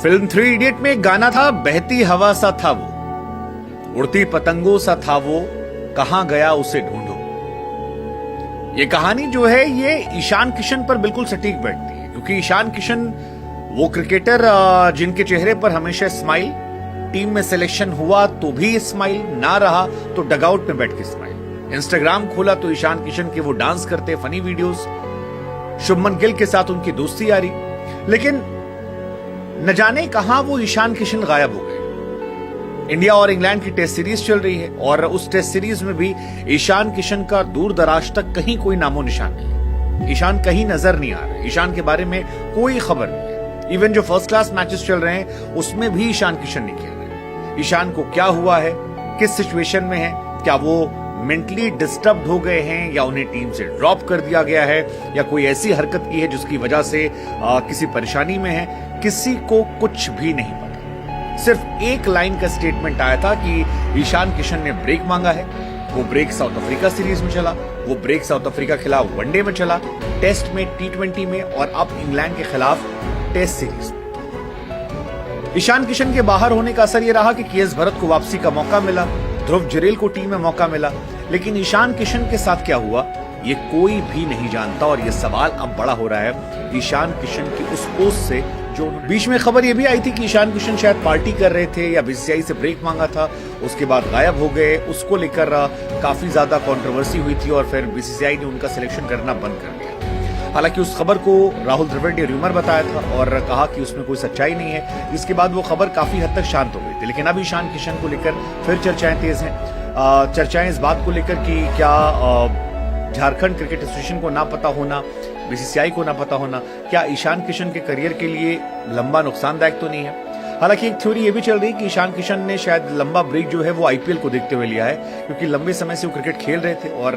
Film three idiot में एक गाना था, बहती हवा सा था वो, उड़ती पतंगों सा था वो, कहां गया उसे ढूंढो। ये कहानी जो है ये ईशान किशन पर बिल्कुल सटीक बैठती है, क्योंकि ईशान किशन वो क्रिकेटर जिनके चेहरे पर हमेशा स्माइल, टीम में सिलेक्शन हुआ तो भी स्माइल, ना रहा तो डगआउट में बैठ के स्माइल। इंस्टाग्राम खोला तो ईशान किशन के वो डांस करते फनी वीडियोस, शुभमन गिल के साथ उनकी दोस्ती आ रही, लेकिन न जाने कहां वो ईशान किशन गायब हो गए। इंडिया और इंग्लैंड की टेस्ट सीरीज चल रही है और उस टेस्ट सीरीज में भी ईशान किशन का दूर दराज तक कहीं कोई नामो निशान नहीं है। ईशान कहीं नजर नहीं आ रहा, ईशान के बारे में कोई खबर नहीं है। इवन जो फर्स्ट क्लास मैचेस चल रहे हैं उसमें भी ईशान किशन नहीं खेल रहे। ईशान को क्या हुआ है, किस सिचुएशन में है, क्या वो मेंटली डिस्टर्ब हो गए हैं या उन्हें टीम से ड्रॉप कर दिया गया है या कोई ऐसी हरकत की है जिसकी वजह से किसी परेशानी में है, किसी को कुछ भी नहीं पता। सिर्फ एक लाइन का स्टेटमेंट आया था कि ईशान किशन ने ब्रेक मांगा है। वो ब्रेक साउथ अफ्रीका सीरीज में चला, वो ब्रेक साउथ अफ्रीका खिलाफ वनडे में चला, टेस्ट में, T20 में और अब इंग्लैंड के खिलाफ टेस्ट सीरीज में। ईशान किशन के बाहर होने का असर यह रहा कि KS भरत को वापसी का मौका मिला, ध्रुव जुरेल को टीम में मौका मिला, लेकिन ईशान किशन के साथ क्या हुआ ये कोई भी नहीं जानता। और ये सवाल अब बड़ा हो रहा है ईशान किशन की उस पोस्ट से जो बीच में खबर ये भी आई थी कि ईशान किशन शायद पार्टी कर रहे थे या BCCI से ब्रेक मांगा था, उसके बाद गायब हो गए। उसको लेकर काफी ज्यादा कंट्रोवर्सी हुई थी और फिर BCCI ने उनका सिलेक्शन करना बंद कर दिया। हालांकि उस खबर को राहुल द्रविड़ ने र्यूमर बताया था और कहा कि उसमें कोई सच्चाई नहीं है। इसके बाद वो खबर काफी हद तक शांत हो गई थी, लेकिन अब ईशान किशन को लेकर फिर चर्चाएं तेज हैं। चर्चाएं इस बात को लेकर कि क्या झारखंड क्रिकेट एसोसिएशन को ना पता होना, BCCI को ना पता होना, क्या ईशान किशन के करियर के लिए लंबा नुकसानदायक तो नहीं है। हालांकि एक थ्योरी ये भी चल रही है कि ईशान किशन ने शायद लंबा ब्रेक जो है वो IPL को देखते हुए लिया है, क्योंकि लंबे समय से वो क्रिकेट खेल रहे थे और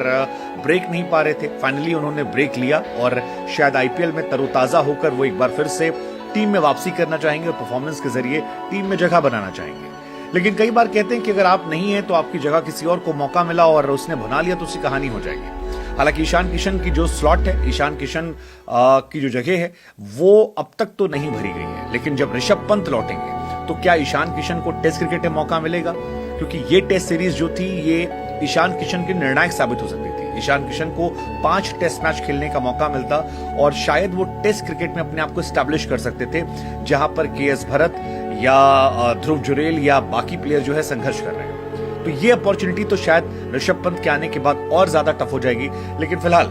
ब्रेक नहीं पा रहे थे। फाइनली उन्होंने ब्रेक लिया और शायद IPL में तरोताजा होकर वो एक बार फिर से टीम में वापसी करना चाहेंगे और परफॉर्मेंस के जरिए टीम में जगह बनाना चाहेंगे। लेकिन कई बार कहते हैं कि अगर आप नहीं है तो आपकी जगह किसी और को मौका मिला और उसने बना लिया तो उसकी कहानी हो जाएगी। हालांकि ईशान किशन की जो स्लॉट है, ईशान किशन की जो जगह है वो अब तक तो नहीं भरी गई है, लेकिन जब ऋषभ पंत लौटेंगे तो क्या ईशान किशन को टेस्ट क्रिकेट में मौका मिलेगा? क्योंकि ये टेस्ट सीरीज जो थी ये ईशान किशन की निर्णायक साबित हो सकती थी। ईशान किशन को 5 टेस्ट मैच खेलने का मौका मिलता और शायद वो टेस्ट क्रिकेट में अपने आप को एस्टैब्लिश कर सकते थे, जहां पर KS भरत या ध्रुव जुरेल या बाकी प्लेयर जो है संघर्ष कर रहे हैं। तो ये अपॉर्चुनिटी तो शायद ऋषभ पंत के आने के बाद और ज्यादा टफ हो जाएगी। लेकिन फिलहाल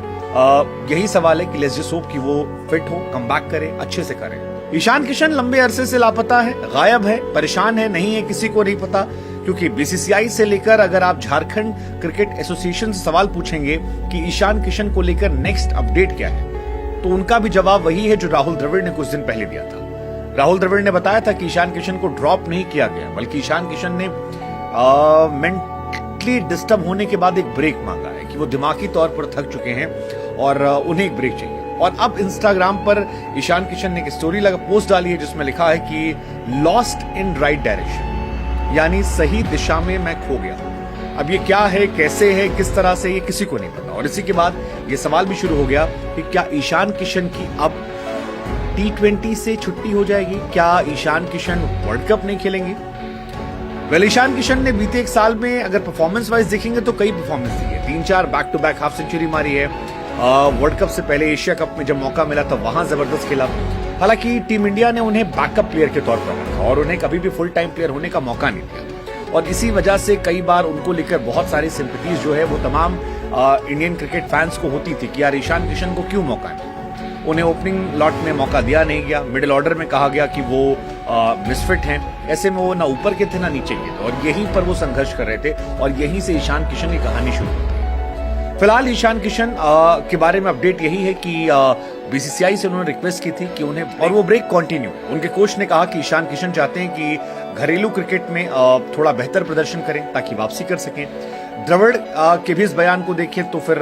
यही सवाल है कि लेट्स जस्ट होप कि वो फिट हो, कमबैक करे, अच्छे से करे। ईशान किशन लंबे अरसे से लापता है, गायब है, परेशान है, नहीं है, किसी को नहीं पता। क्योंकि BCCI से लेकर अगर आप झारखंड क्रिकेट एसोसिएशन से सवाल पूछेंगे कि ईशान किशन को लेकर नेक्स्ट अपडेट क्या है, तो उनका भी जवाब वही है जो राहुल द्रविड़ ने कुछ दिन पहले दिया था। राहुल द्रविड़ ने बताया था कि ईशान किशन को ड्रॉप नहीं किया गया, बल्कि ईशान किशन ने मेंटली डिस्टर्ब होने के बाद एक ब्रेक मांगा है कि वो दिमागी तौर पर थक चुके हैं और उन्हें एक ब्रेक चाहिए। और अब इंस्टाग्राम पर ईशान किशन ने एक स्टोरी पोस्ट डाली है जिसमें लिखा है कि लॉस्ट इन राइट डायरेक्शन, यानी सही दिशा में मैं खो गया। अब ये क्या है, कैसे है, किस तरह से, ये किसी को नहीं पता। और इसी के बाद ये सवाल भी शुरू हो गया कि क्या ईशान किशन की अब T20 से छुट्टी हो जाएगी? क्या ईशान किशन वर्ल्ड कप नहीं खेलेंगे? ईशान किशन ने बीते एक साल में अगर परफॉर्मेंस वाइज देखेंगे तो कई परफॉर्मेंस दी है। 3-4 back to back half century मारी है। वर्ल्ड कप से पहले एशिया कप में जब मौका मिला तो वहां जबरदस्त खेला। हालांकि टीम इंडिया ने उन्हें बैकअप प्लेयर के तौर पर रखा और उन्हें कभी भी फुल टाइम प्लेयर होने का मौका नहीं दिया, और इसी वजह से कई बार उनको लेकर बहुत सारी सिंपैथीज जो है वो तमाम इंडियन क्रिकेट फैंस को होती थी कि यार ईशान किशन को क्यों मौका नहीं। उन्हें ओपनिंग लॉट में मौका दिया नहीं गया, मिडिल ऑर्डर में कहा गया कि वो मिसफिट हैं, ऐसे में वो ना ऊपर के थे ना नीचे के थे, और यहीं पर वो संघर्ष कर रहे थे और यहीं से ईशान किशन की कहानी शुरू होती है। फिलहाल ईशान किशन के बारे में अपडेट यही है कि BCCI से उन्होंने रिक्वेस्ट की थी कि उन्हें, और वो ब्रेक कंटिन्यू। उनके कोच ने कहा कि ईशान किशन चाहते हैं कि घरेलू क्रिकेट में थोड़ा बेहतर प्रदर्शन करें ताकि वापसी कर सकें। द्रविड़ के भी इस बयान को देखें तो फिर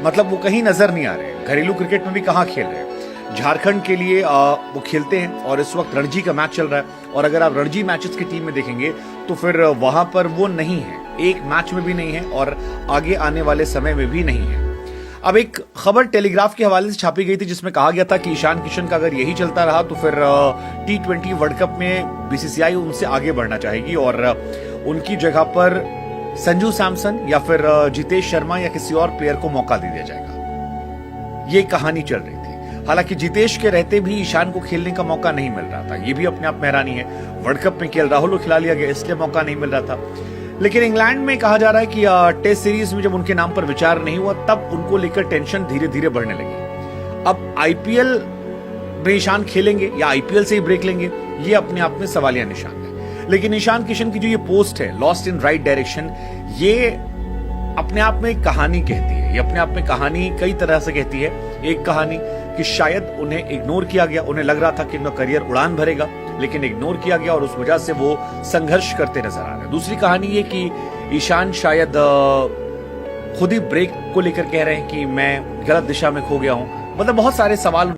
मतलब वो कहीं नजर नहीं आ रहे, घरेलू क्रिकेट में भी कहां खेल रहे हैं। झारखंड के लिए वो खेलते हैं और इस वक्त रणजी का मैच चल रहा है, और अगर आप रणजी मैचेस की टीम में देखेंगे तो फिर वहां पर वो नहीं है, एक मैच में भी नहीं है और आगे आने वाले समय में भी नहीं है। अब एक खबर टेलीग्राफ के हवाले से छापी गई थी जिसमें कहा गया था कि ईशान किशन का अगर यही चलता रहा तो फिर T20 वर्ल्ड कप में बीसीसीआई उनसे आगे बढ़ना चाहेगी और उनकी जगह पर संजू सैमसन या फिर जितेश शर्मा या किसी और प्लेयर को मौका दे दिया जाएगा। ये कहानी चल रही थी। हालांकि जितेश के रहते भी ईशान को खेलने का मौका नहीं मिल रहा था, ये भी अपने आप में हैरानी है। वर्ल्ड कप में केएल राहुल को खिला लिया गया, इसलिए मौका नहीं मिल रहा था। लेकिन इंग्लैंड में कहा जा रहा है कि टेस्ट सीरीज में जब उनके नाम पर विचार नहीं हुआ तब उनको लेकर टेंशन धीरे धीरे बढ़ने लगी। अब आईपीएल में ईशान खेलेंगे या आईपीएल से ही ब्रेक लेंगे, ये अपने आप में सवालिया निशान है। लेकिन ईशान किशन की जो ये पोस्ट है लॉस्ट इन राइट डायरेक्शन, ये अपने आप में एक कहानी कहती है। ये अपने आप में कहानी कई तरह से कहती है। एक कहानी कि शायद उन्हें इग्नोर किया गया, उन्हें लग रहा था कि उनका करियर उड़ान भरेगा, लेकिन इग्नोर किया गया और उस वजह से वो संघर्ष करते नजर आ रहे हैं। दूसरी कहानी ये कि ईशान शायद खुद ही ब्रेक को लेकर कह रहे हैं कि मैं गलत दिशा में खो गया हूं। मतलब बहुत सारे सवाल